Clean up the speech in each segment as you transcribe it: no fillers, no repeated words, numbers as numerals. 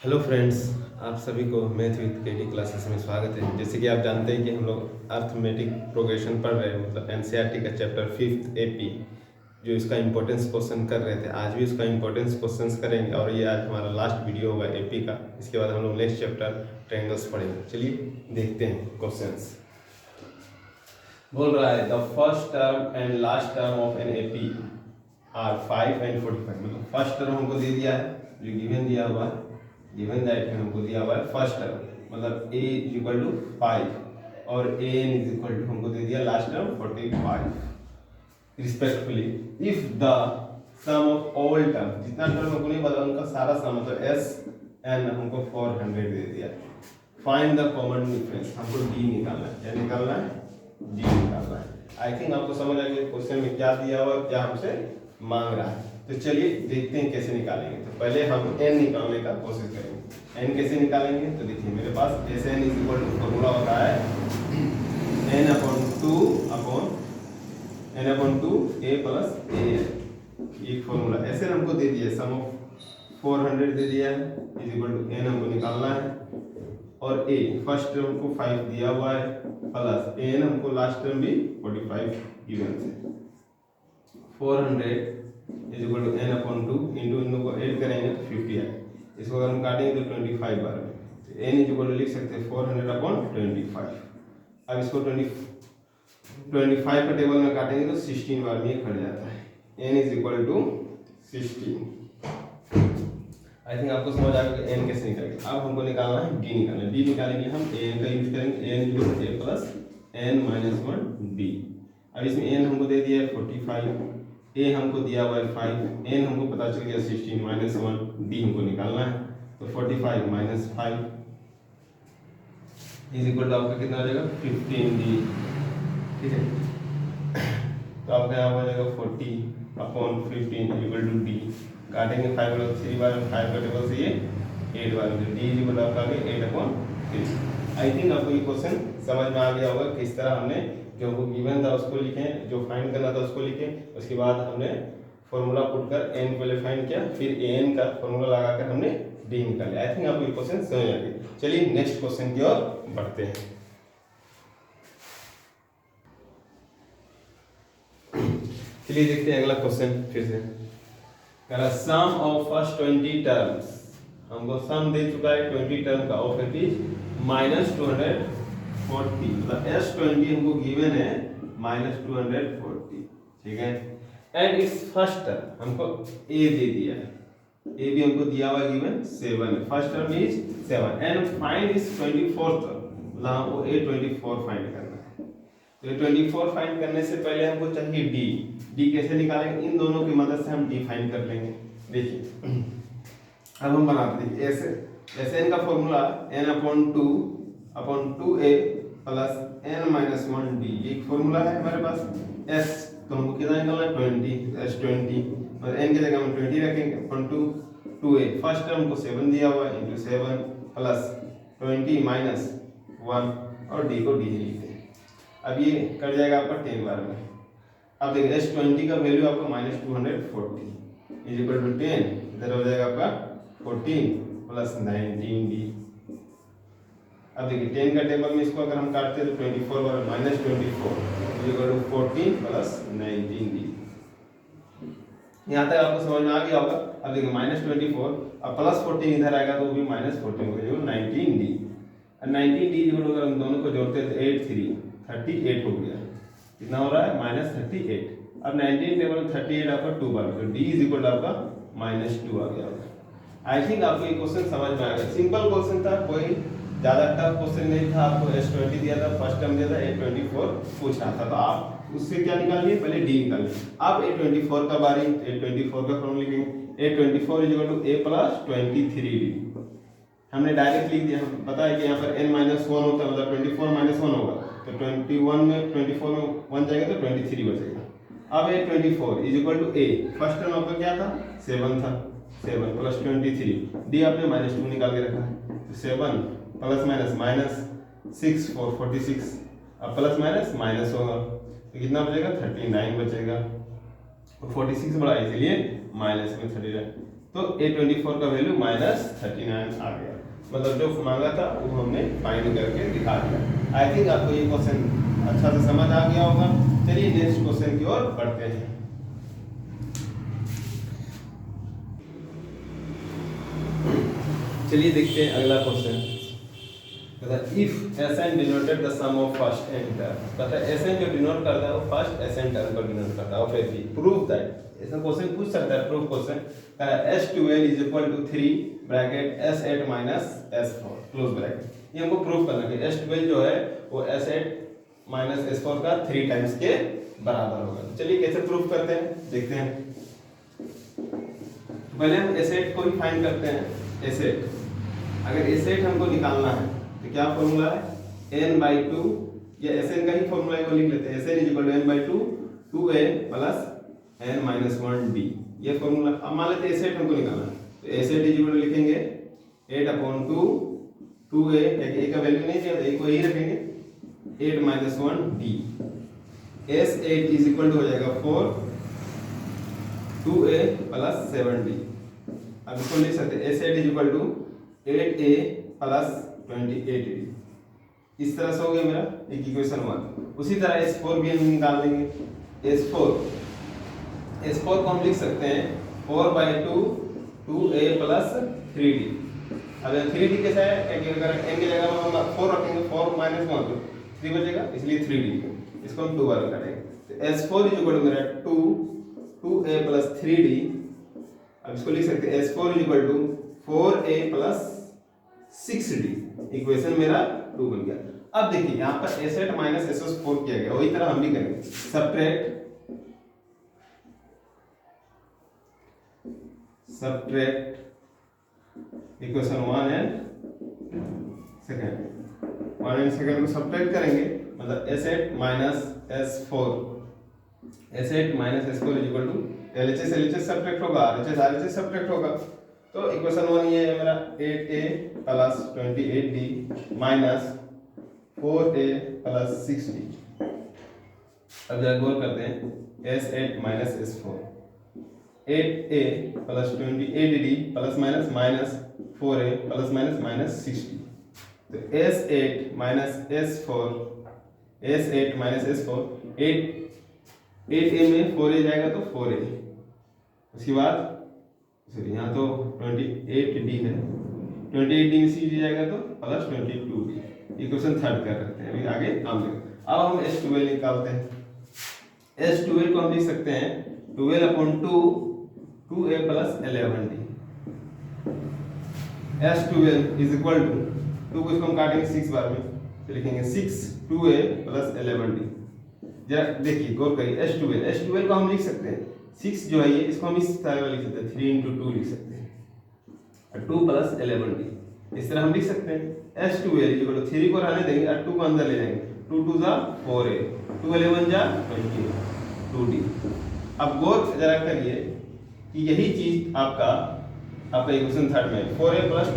Hello friends, आप सभी को मैथ विद केडी क्लासेस में स्वागत है। जैसे कि आप जानते हैं कि हम लोग अर्थमेटिक प्रोग्रेशन पढ़ रहे हैं, मतलब एनसीईआरटी का चैप्टर 5th एपी, जो इसका इंपॉर्टेंस क्वेश्चन कर रहे थे। आज भी उसका इंपॉर्टेंस क्वेश्चंस करेंगे और ये आज हमारा लास्ट वीडियो होगा एपी का। इसके बाद हम लोग नेक्स्ट चैप्टर ट्रायंगल्स पढ़ेंगे। चलिए देखते हैं क्वेश्चंस। बोल रहा है the first term and last term of an AP are 5 and 45। मतलब फर्स्ट टर्म हमको दे दिया है, जो गिवन दिया हुआ है, गिवन दैट में हमको दिया हुआ है फर्स्ट टर्म, मतलब a इज इक्वल टू 5 और a n is equal to हमको दे दिया last term 45 respectfully. If the sum of all term, जितना टर्म हमको नहीं पता उनका सारा सम, मतलब s n हमको 400 दे दिया। फाइंड द कॉमन डिफरेंस, हमको d निकालना है। क्या निकालना है? d निकालना है। आई थिंक आपको समझ आ गया क्वेश्चन में क्या दिया हुआ, क्या हमसे मांग रहा है। तो चलिए देखते हैं कैसे निकालेंगे। तो पहले हम n निकालने का कोशिश करेंगे। n कैसे निकालेंगे? तो देखिए मेरे पास S N is equal to formula होता है n upon two a plus a n। ये फॉर्मूला एस एन हमको दे दिया, सम ऑफ 400 दे दिया है, इज इक्वल टू n हमको निकालना है, और a फर्स्ट टर्म को 5 दिया हुआ है, प्लस a n हमको लास्ट टर्म भी 45 गिवन है। 400 is equal to n upon 2 into इन को ऐड करेंगे तो 50 है। इसको अगर हम काटेंगे तो 25 बार में, तो n इज इक्वल टू लिख सकते हैं 400 अपॉन 25। अब इसको 25 का टेबल में काटेंगे तो 16 बार में ये कट जाता है। n is equal to 16। I think आपको समझ आ गया कि n कैसे निकालेंगे। अब हमको निकालना है d निकालना है। d निकालेंगे हम an का यूज करेंगे, n is equal to a plus n minus 1 d। अब इसमें n हमको दे दिया है 45, a हमको दिया हुआ है 5, n हमको पता चल गया 16 माइनस 1, d हमको निकालना है। तो 45 माइनस 5 इज इक्वल टू आपका कितना आ जाएगा 15d। ठीक है, तो आपका यहाँ हो जाएगा 40 upon 15 is equal to d। काटेंगे 5 वाला 3 बार में, 5 का टेबल से ये 8 बार में, d इज इक्वल टू आपका आ गया 8 अपॉन 3। आई थिंक आपको ये क्वेश्चन समझ में आ गया होगा किस तरह हमने जो गिवन था उसको लिखें, जो फाइंड करना था उसको लिखें, उसके बाद हमने फॉर्मूला पुट कर n पहले फाइंड किया, फिर an का फॉर्मूला लगाकर हमने d निकाला। आई थिंक आपको ये क्वेश्चन समझ आ गया। चलिए नेक्स्ट क्वेश्चन की ओर बढ़ते हैं। चलिए देखते हैं अगला क्वेश्चन फिर से। कह सम ऑफ फर्स्ट 20 टर्म्स, हमको सम दे चुका है 20 टर्म का, ऑफ इट इज -240, मतलब S20 हमको गिवन है -240। ठीक है, एंड इस फर्स्ट टर्म हमको A दे दिया है, A भी हमको दिया हुआ गिवन 7 है। First term is 7 and find is 24th term, मतलब हमको A24 फाइंड करना है। तो A24 फाइंड करने से पहले हमको चाहिए D कैसे निकालेंगे? इन दोनों की मदद से हम D फाइंड कर लेंगे। देखिए अब हम बनाते हैं ऐसे n का formula n upon 2a plus n minus 1d, एक फॉर्मूला है हमारे पास। s तो हमको कितना निकालना है 20, s20 और n की जगह हम 20 रखेंगे अपॉन 2a फर्स्ट टर्म को 7 दिया हुआ है इंटू 7 प्लस 20 माइनस 1 और d को d लिखते हैं। अब ये कट जाएगा आपका 10 बार में। अब देखिए s20 का वैल्यू आपका -240 इज इक्वल टू 10, इधर हो जाएगा आपका 14 प्लस 19d। अब देखिए 10 का टेबल में इसको अगर हम काटते हैं तो 24 बार -24 is equal to 14 plus 19d। यहाँ तक आपको समझ में आ गया होगा। अब देखिए -24 अब प्लस 14 इधर आएगा तो वो भी -14 हो जाएगा 19d। और 19d जो अगर हम दोनों को जोड़ते हैं तो 8 3 38 हो गया। कितना हो रहा है? -38। अब 19 टेबल में 38 आपका 2 बार, तो d इज इक्वल टू आपका -2 आ गया। आई थिंक आपको ये क्वेश्चन समझ में आ गया। सिंपल क्वेश्चन था, कोई ज़्यादा टफ क्वेश्चन नहीं था। आपको S20 दिया था, फर्स्ट टर्म दिया था, A24 पूछ रहा था, तो आप उससे क्या निकालिए? पहले D निकालिए। अब A24 का बारी, A24 का फॉर्मूला लिखेंगे A24 is equal to A plus 23D। हमने डायरेक्ट लिख दिया, हम पता है कि यहाँ पर n-1 होता है, मतलब 24 माइनस 1 होगा, तो 21 में 24 में 1 जाएगा तो 23 बचेगा। अब A24 is equal to A, first term आपका क्या था? 7 था, 7 प्लस 23, D आपने -2 निकाल के रखा है, तो 7 प्लस माइनस 6 4 46, अब प्लस माइनस होगा तो कितना बचेगा? 39 बचेगा। 46 बड़ा है इसलिए माइनस में 39 तो A24 का वैल्यू -39 आ गया। मतलब जो मांगा था वो हमने फाइंड करके दिखा दिया। आई थिंक आपको ये क्वेश्चन अच्छा से समझ आ गया होगा। चलिए नेक्स्ट क्वेश्चन की ओर बढ़ते हैं। चलिए देखते हैं अगला question. If S N denoted the sum of first n term, पता है एसएन जो डिनोट करता है वो फर्स्ट एसएन टर्म को डिनोट करता है। और फिर भी प्रूव दैट, ऐसा क्वेश्चन पूछ सकता है proof question. S12 is equal to 3 bracket S8 minus S4 close bracket. ये हमको प्रूफ करना है कि S12 जो है वो S8 माइनस S4 का 3 टाइम्स के बराबर होगा। चलिए कैसे प्रूफ करते हैं देखते हैं। तो पहले हम S8 को ही फाइंड करते हैं। S8 अगर S8 हमको निकालना है तो क्या फॉर्मूला है n/2, या Sn का ही फॉर्मूला को लिख लेते हैं। Sn = n/2 2a plus n-1d, ये फॉर्मूला। अब मान लेते हैं S8 हमको निकालना है तो S8 लिखेंगे 8/2 2a, a का वैल्यू नहीं चाहिए तो a को यही रखेंगे 8-1d। S8 हो जाएगा 4 2a प्लस 7d। अब इसको लिख सकते हैं S8 8a प्लस 28d। इस तरह से हो गया मेरा एक इक्वेशन 1। उसी तरह S4 भी हम निकाल लेंगे। S4 को हम लिख सकते हैं 4/2 2a प्लस 3d। अब 3d कैसा है कि अगर n की जगह हम 4 रखेंगे 4 - 1 तो 3 बचेगा, इसलिए 3d इसको हम 2 बार करेंगे। तो S4 मेरा 2a प्लस 3d। अब इसको लिख सकते हैं S4 4a plus 6d। Equation मेरा 2 बन गया। अब देखिए यहाँ पर S8 माइनस S4 किया गया, वही तरह हम भी करेंगे। सब्ट्रैक्ट इक्वेशन 1 एंड सेकंड को सब्ट्रैक्ट करेंगे, मतलब S8 minus S4 LHS subtract होगा, RHS सब्ट्रैक्ट होगा। तो इक्वेशन 1 ये है मेरा 8a plus 28d minus 4a plus 6d। अब जरा गौर करते हैं S8 minus S4 8a plus 28d plus minus 4a plus minus 6d। तो S8 माइनस S4 8a में 4a जाएगा तो 4a, उसके बाद यहाँ तो 28d है, 28d में c जाएगा तो प्लस 22d। इक्वेशन थर्ड कर रखते हैं। अभी आगे काम लेंगे। अब हम S12 निकालते हैं। S12 को हम लिख सकते हैं 12/2 2a plus 11d। S12 is equal to 2 को इसको हम काटेंगे 6 बार में तो लिखेंगे 6 2a प्लस 11d। जरा देखिए गौर करिए S12 को हम लिख सकते हैं 6 जो है ये इसको हम इस तरह लिख सकते हैं 3 × 2 लिख सकते हैं 2 प्लस 11d। इस तरह हम लिख सकते हैं S12 3 को रहने देंगे और 2 को अंदर ले जाएंगे 2 2 = 4a 2 11 = 22d। अब गौर जरा करिए कि यही चीज आपका इक्वेशन थर्ड में 4a प्लस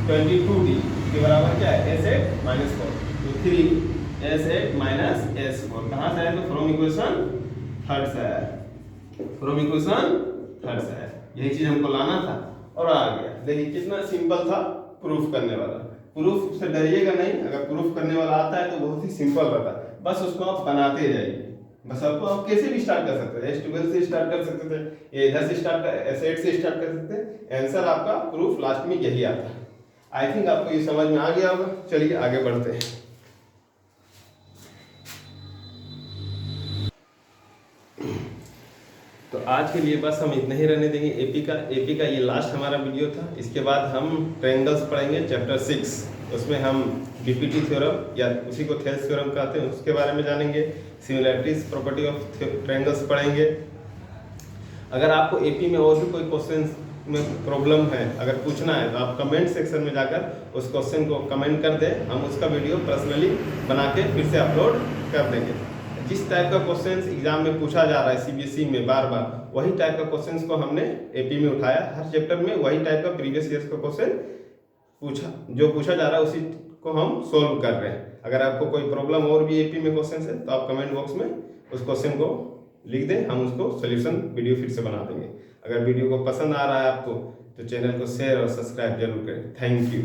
22d के बराबर क्या है S8 माइनस 4 तो 3 S8 माइनस S4 कहाँ से आया तो फ्रॉम इक्वेशन थर्ड से आया, यही चीज हमको लाना था और आ गया। देखिए कितना सिंपल था प्रूफ करने वाला। प्रूफ से डरिएगा नहीं, अगर प्रूफ करने वाला आता है तो बहुत ही सिंपल रहता है, बस उसको आप बनाते जाइए। बस आपको आप कैसे भी स्टार्ट कर सकते हैं, S12 से स्टार्ट कर सकते थे, इधर से स्टार्ट कर S8 से स्टार्ट कर सकते हैं। आंसर आपका प्रूफ लास्ट में यही आता है। आई थिंक आपको ये समझ में आ गया होगा। चलिए आगे बढ़ते हैं। तो आज के लिए बस हम इतना ही रहने देंगे। एपी का ये लास्ट हमारा वीडियो था। इसके बाद हम ट्रायंगल्स पढ़ेंगे चैप्टर 6, उसमें हम डीपीटी थ्योरम या उसी को थेल्स थ्योरम कहते हैं उसके बारे में जानेंगे। सिमिलैरिटीज प्रॉपर्टी ऑफ ट्रायंगल्स पढ़ेंगे। अगर आपको एपी में और भी कोई क्वेश्चन में प्रॉब्लम है, अगर पूछना है तो आप कमेंट सेक्शन में जाकर उस क्वेश्चन को कमेंट कर दें, हम उसका वीडियो पर्सनली बना के फिर से अपलोड कर देंगे। जिस टाइप का क्वेश्चंस एग्जाम में पूछा जा रहा है सीबीएसई में बार बार, वही टाइप का क्वेश्चंस को हमने एपी में उठाया। हर चैप्टर में वही टाइप का प्रीवियस ईयर्स का क्वेश्चन जो पूछा जा रहा है उसी को हम सोल्व कर रहे हैं। अगर आपको कोई प्रॉब्लम और भी एपी में क्वेश्चन है तो आप कमेंट बॉक्स में उस क्वेश्चन को लिख दें, हम उसको सोल्यूशन वीडियो फिर से बना देंगे। अगर वीडियो को पसंद आ रहा है आपको तो चैनल को शेयर और सब्सक्राइब जरूर करें। Thank you.